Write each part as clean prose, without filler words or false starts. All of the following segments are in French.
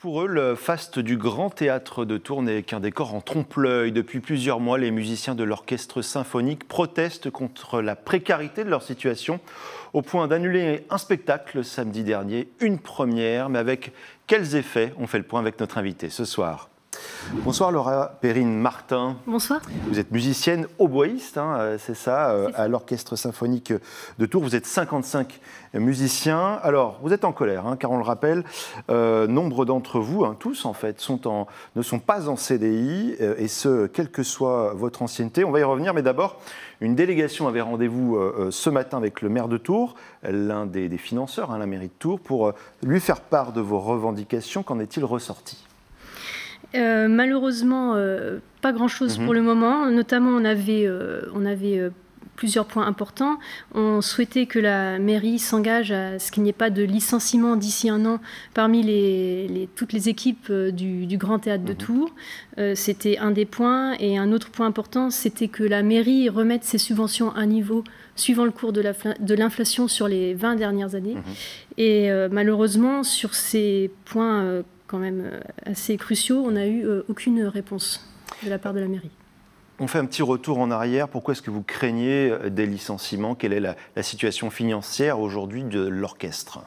Pour eux, le faste du Grand Théâtre de Tours n'est qu'un décor en trompe-l'œil. Depuis plusieurs mois, les musiciens de l'orchestre symphonique protestent contre la précarité de leur situation, au point d'annuler un spectacle samedi dernier, une première, mais avec quels effets? On fait le point avec notre invité ce soir. Bonsoir Laura Perrine-Martin. Bonsoir. Vous êtes musicienne oboïste, c'est ça, à l'Orchestre Symphonique de Tours. Vous êtes 55 musiciens. Alors, vous êtes en colère, car on le rappelle, nombre d'entre vous, tous en fait, ne sont pas en CDI, et ce, quelle que soit votre ancienneté. On va y revenir, mais d'abord, une délégation avait rendez-vous ce matin avec le maire de Tours, l'un des financeurs, la mairie de Tours, pour lui faire part de vos revendications. Qu'en est-il ressorti ? Malheureusement, pas grand-chose pour le moment. Notamment, on avait plusieurs points importants. On souhaitait que la mairie s'engage à ce qu'il n'y ait pas de licenciement d'ici un an parmi toutes les équipes du Grand Théâtre de Tours. C'était un des points. Et un autre point important, c'était que la mairie remette ses subventions à niveau suivant le cours de l'inflation sur les 20 dernières années. Et malheureusement, sur ces points quand même assez cruciaux, on n'a eu aucune réponse de la part de la mairie. On fait un petit retour en arrière. Pourquoi est-ce que vous craignez des licenciements? Quelle est la situation financière aujourd'hui de l'orchestre?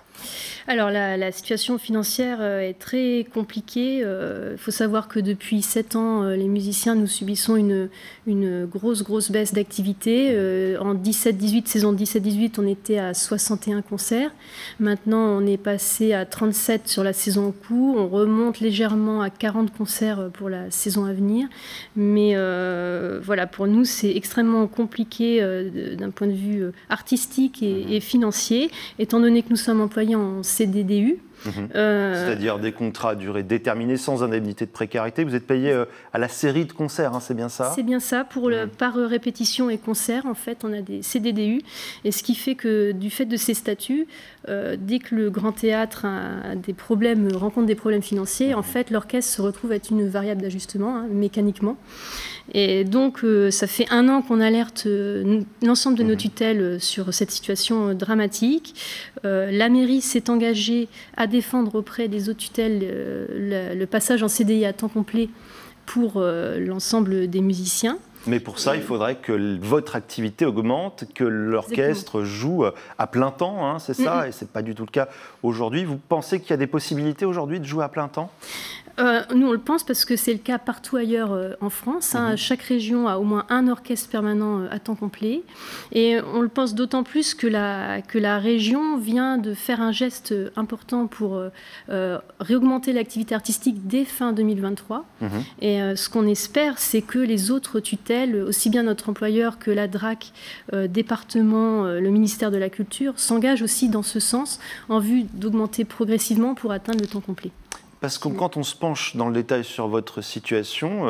Alors la situation financière est très compliquée. Il faut savoir que depuis 7 ans, les musiciens, nous subissons une grosse baisse d'activité. En 17-18, saison 17-18, on était à 61 concerts. Maintenant, on est passé à 37 sur la saison en cours. On remonte légèrement à 40 concerts pour la saison à venir. Mais voilà, pour nous, c'est extrêmement compliqué d'un point de vue artistique et financier, étant donné que nous sommes employés en CDDU. C'est-à-dire des contrats à durée déterminée sans indemnité de précarité. Vous êtes payé à la série de concerts, c'est bien ça? C'est bien ça. Par répétition et concert, en fait, on a des CDDU. Et ce qui fait que, du fait de ces statuts, dès que le Grand Théâtre rencontre des problèmes financiers, en fait, l'orchestre se retrouve à être une variable d'ajustement, mécaniquement. Et donc, ça fait 1 an qu'on alerte l'ensemble de nos tutelles sur cette situation dramatique. La mairie s'est engagée à défendre auprès des autres tutelles le passage en CDI à temps complet pour l'ensemble des musiciens. Mais pour ça, il faudrait que votre activité augmente, que l'orchestre joue à plein temps, c'est ça, et ce n'est pas du tout le cas aujourd'hui. Vous pensez qu'il y a des possibilités aujourd'hui de jouer à plein temps ? Nous, on le pense parce que c'est le cas partout ailleurs en France. Chaque région a au moins un orchestre permanent à temps complet. Et on le pense d'autant plus que la région vient de faire un geste important pour réaugmenter l'activité artistique dès fin 2023. Et ce qu'on espère, c'est que les autres tutelles, aussi bien notre employeur que la DRAC, département, le ministère de la Culture, s'engagent aussi dans ce sens en vue d'augmenter progressivement pour atteindre le temps complet. Parce que quand on se penche dans le détail sur votre situation,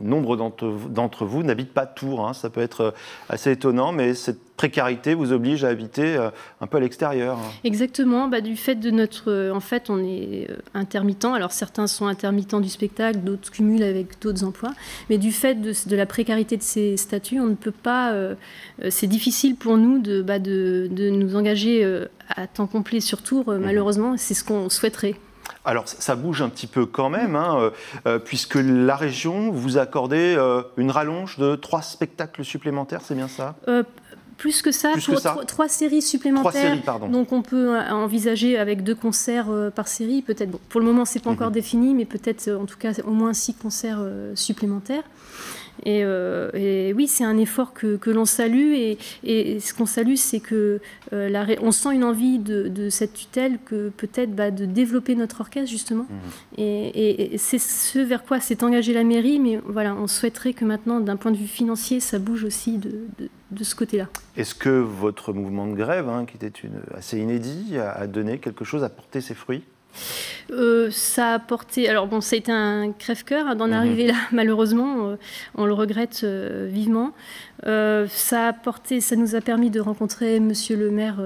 nombre d'entre vous n'habitent pas Tours. Ça peut être assez étonnant, mais cette précarité vous oblige à habiter un peu à l'extérieur. Exactement. Du fait de notre... en fait, on est intermittent. Alors, certains sont intermittents du spectacle, d'autres cumulent avec d'autres emplois. Mais du fait de la précarité de ces statuts, on ne peut pas... c'est difficile pour nous de nous engager à temps complet sur Tours, malheureusement. C'est ce qu'on souhaiterait. Alors, ça bouge un petit peu quand même, puisque la région vous a accordé une rallonge de 3 spectacles supplémentaires, c'est bien ça? Plus que ça, pour 3 séries supplémentaires. 3 séries, pardon. Donc on peut envisager avec 2 concerts par série, peut-être. Bon, pour le moment, c'est pas encore défini, mais peut-être en tout cas au moins 6 concerts supplémentaires. Et oui, c'est un effort que l'on salue. Et ce qu'on salue, c'est que on sent une envie de cette tutelle que peut-être de développer notre orchestre, justement. Et c'est ce vers quoi s'est engagée la mairie. Mais voilà, on souhaiterait que maintenant, d'un point de vue financier, ça bouge aussi de ce côté-là. Est-ce que votre mouvement de grève, qui était assez inédit, a donné quelque chose, a porté ses fruits? Ça a porté... Alors bon, ça a été un crève-cœur d'en arriver là, malheureusement. On le regrette vivement. Ça nous a permis de rencontrer Monsieur le maire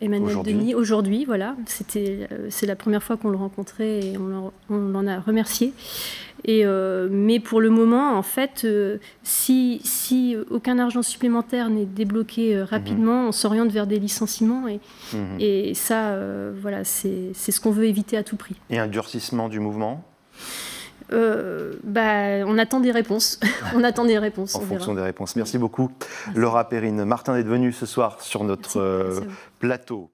Emmanuel Denis aujourd'hui. Voilà, c'est la première fois qu'on le rencontrait et on l'en a remercié. Mais pour le moment, en fait, si aucun argent supplémentaire n'est débloqué rapidement, on s'oriente vers des licenciements et ça, voilà, c'est ce qu'on veut éviter à tout prix. Et un durcissement du mouvement ? On attend des réponses. On attend des réponses. En fonction des réponses. Merci beaucoup, Laura Perrine. Martin d'être venue ce soir sur notre plateau.